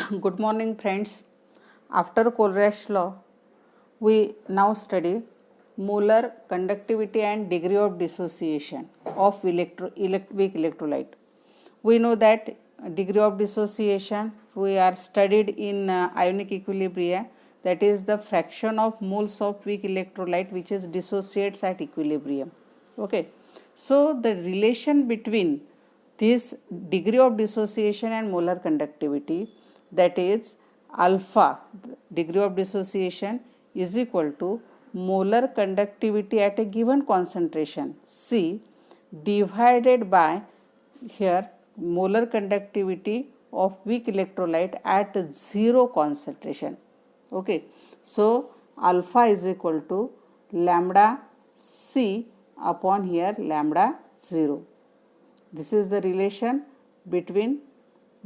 Good morning, friends. After Kohlrausch law, we now study molar conductivity and degree of dissociation of weak electrolyte. We know that degree of dissociation we are studied in ionic equilibria, that is the fraction of moles of weak electrolyte which is dissociates at equilibrium. Okay, so the relation between this degree of dissociation and molar conductivity, that is alpha degree of dissociation is equal to molar conductivity at a given concentration C divided by here molar conductivity of weak electrolyte at zero concentration. Okay, so alpha is equal to lambda C upon here lambda 0. This is the relation between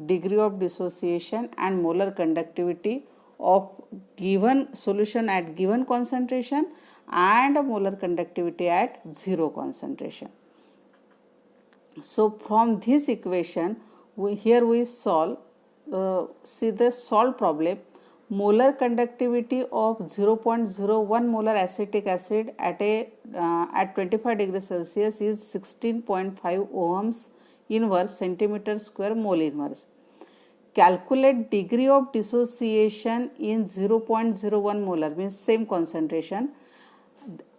degree of dissociation and molar conductivity of given solution at given concentration and molar conductivity at zero concentration. So from this equation we solve see the solved problem. Molar conductivity of 0.01 molar acetic acid at 25 degrees Celsius is 16.5 ohms inverse centimeter square mole inverse. Calculate degree of dissociation in 0.01 molar means same concentration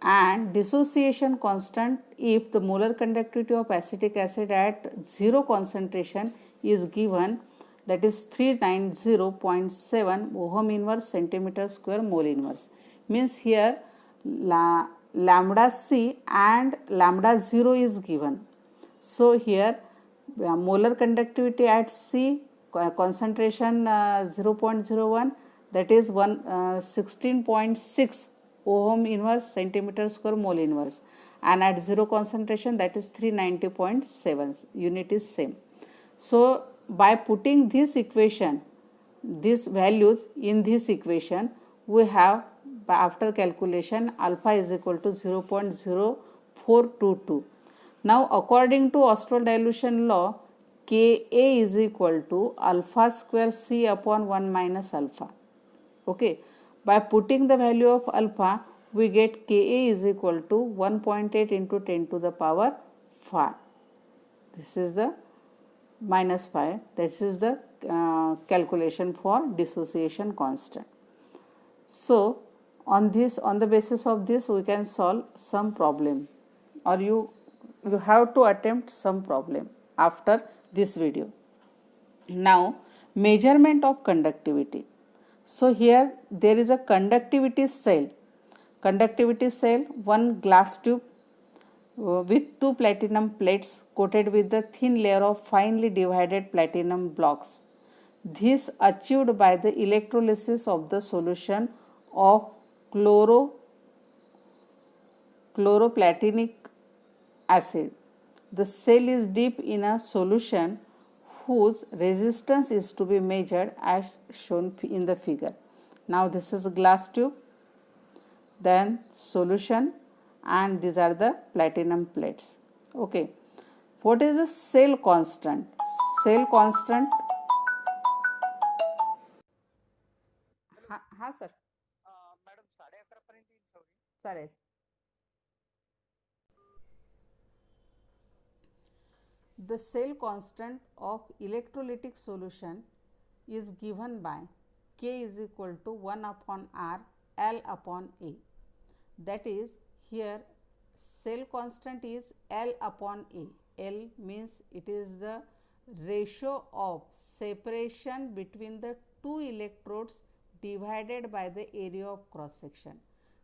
and dissociation constant if the molar conductivity of acetic acid at zero concentration is given, that is 390.7 ohm inverse centimeter square mole inverse. Means here lambda C and lambda 0 is given. So here molar conductivity at C concentration 0.01, that is 16.6 ohm inverse centimeter square mole inverse, and at zero concentration that is 390.7, unit is same. So by putting this equation, these values in this equation, we have after calculation alpha is equal to 0.0422. Now according to Ostwald dilution law, Ka is equal to alpha square C upon 1 minus alpha. Okay, by putting the value of alpha we get Ka is equal to 1.8 into 10 to the power 5. This is the minus 5. This is the calculation for dissociation constant. So on the basis of this we can solve some problem, or you have to attempt some problem after this video. Now measurement of conductivity. So here there is a conductivity cell, one glass tube with two platinum plates coated with the thin layer of finely divided platinum blocks. This achieved by the electrolysis of the solution of chloroplatinic acid. The cell is deep in a solution whose resistance is to be measured as shown in the figure. Now this is a glass tube, then solution, and these are the platinum plates. Okay, what is the cell constant? Cell constant, हाँ sir madam 11:30 पर्यंत येईल sorry. चालेल. The cell constant of electrolytic solution is given by K is equal to 1 upon R L upon A. That is, here cell constant is L upon A. L means it is the ratio of separation between the two electrodes divided by the area of cross section.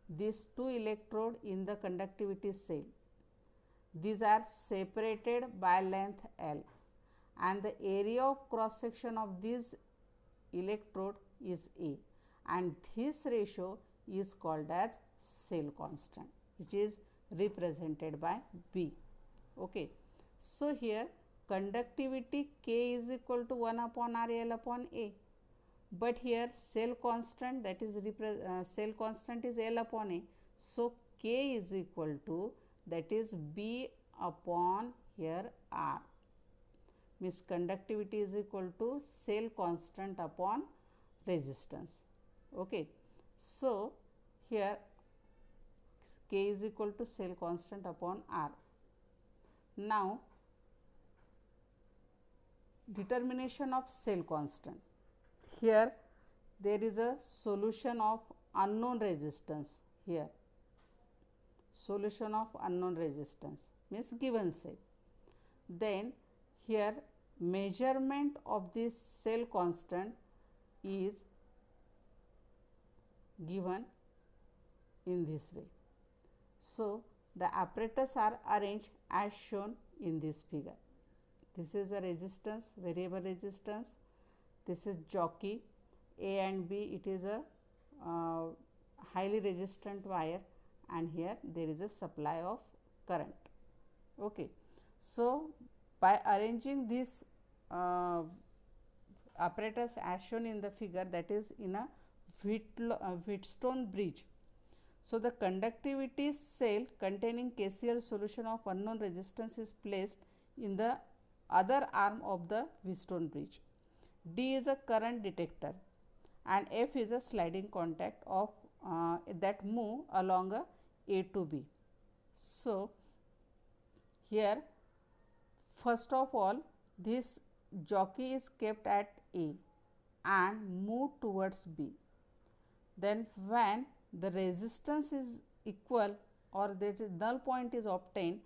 These two electrodes in the conductivity cell, these are separated by length L, and the area of cross section of this electrode is A, and this ratio is called as cell constant, which is represented by B. Okay, so here conductivity K is equal to 1 upon R L upon A, but here cell constant, that is cell constant is L upon A, so K is equal to, that is B upon here R. means conductivity is equal to cell constant upon resistance. Okay. So, here K is equal to cell constant upon R. Now, determination of cell constant. Here there is a solution of unknown resistance here. Solution of unknown resistance means given cell. Then here measurement of this cell constant is given in this way. So, the apparatus are arranged as shown in this figure. This is a resistance, variable resistance. This is jockey A and B. It is a highly resistant wire, and here there is a supply of current. Okay. So, by arranging this apparatus as shown in the figure, that is in a Wheatstone bridge. So, the conductivity cell containing KCl solution of unknown resistance is placed in the other arm of the Wheatstone bridge. D is a current detector and F is a sliding contact of that move along A to B. So, here first of all this jockey is kept at A and move towards B. Then when the resistance is equal or there is null point is obtained,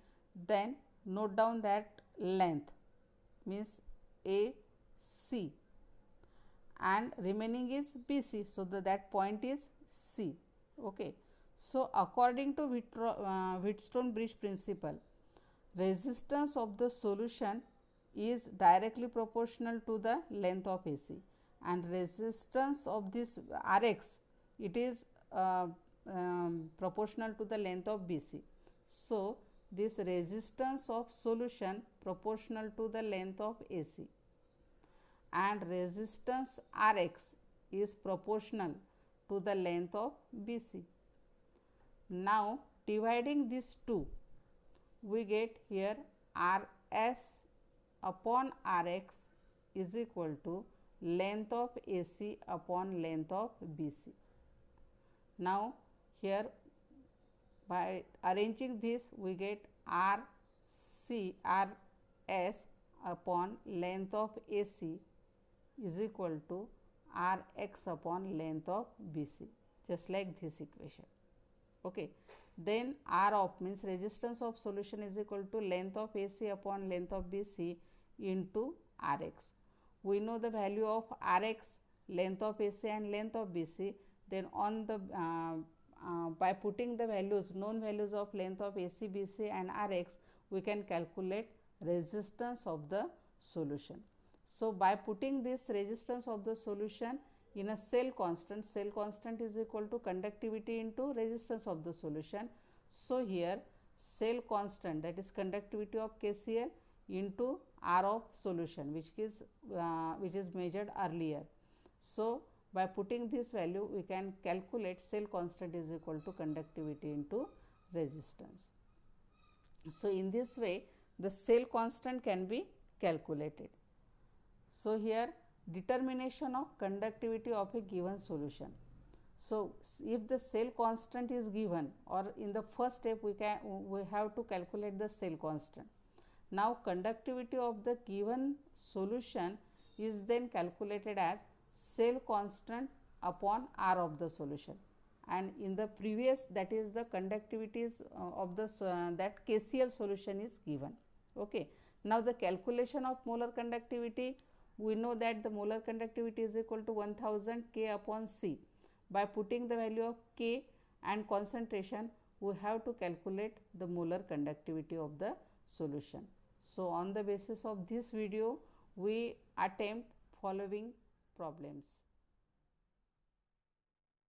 then note down that length means AC and remaining is BC. So, that point is C. Okay. So, according to Wheatstone bridge principle, resistance of the solution is directly proportional to the length of AC, and resistance of this Rx, it is proportional to the length of BC. So, this resistance of solution proportional to the length of AC and resistance Rx is proportional to the length of BC. Now, dividing these two, we get here Rs upon Rx is equal to length of AC upon length of BC. Now, here by arranging this, we get Rs upon length of AC is equal to Rx upon length of BC, just like this equation. Okay. Then R of means resistance of solution is equal to length of AC upon length of BC into Rx. We know the value of Rx, length of AC and length of BC. Then on the by putting the values, known values of length of AC, BC and Rx, we can calculate resistance of the solution. So, by putting this resistance of the solution in a cell constant is equal to conductivity into resistance of the solution. So, here cell constant, that is conductivity of KCl into R of solution, which is measured earlier. So, by putting this value, we can calculate cell constant is equal to conductivity into resistance. So, in this way the cell constant can be calculated. So, here determination of conductivity of a given solution. So, if the cell constant is given, or in the first step we have to calculate the cell constant. Now, conductivity of the given solution is then calculated as cell constant upon R of the solution, and in the previous, that is the conductivities of the that KCl solution is given. Okay. Now, the calculation of molar conductivity, we know that the molar conductivity is equal to 1000 K upon C. By putting the value of K and concentration, we have to calculate the molar conductivity of the solution. So, on the basis of this video, we attempt following problems.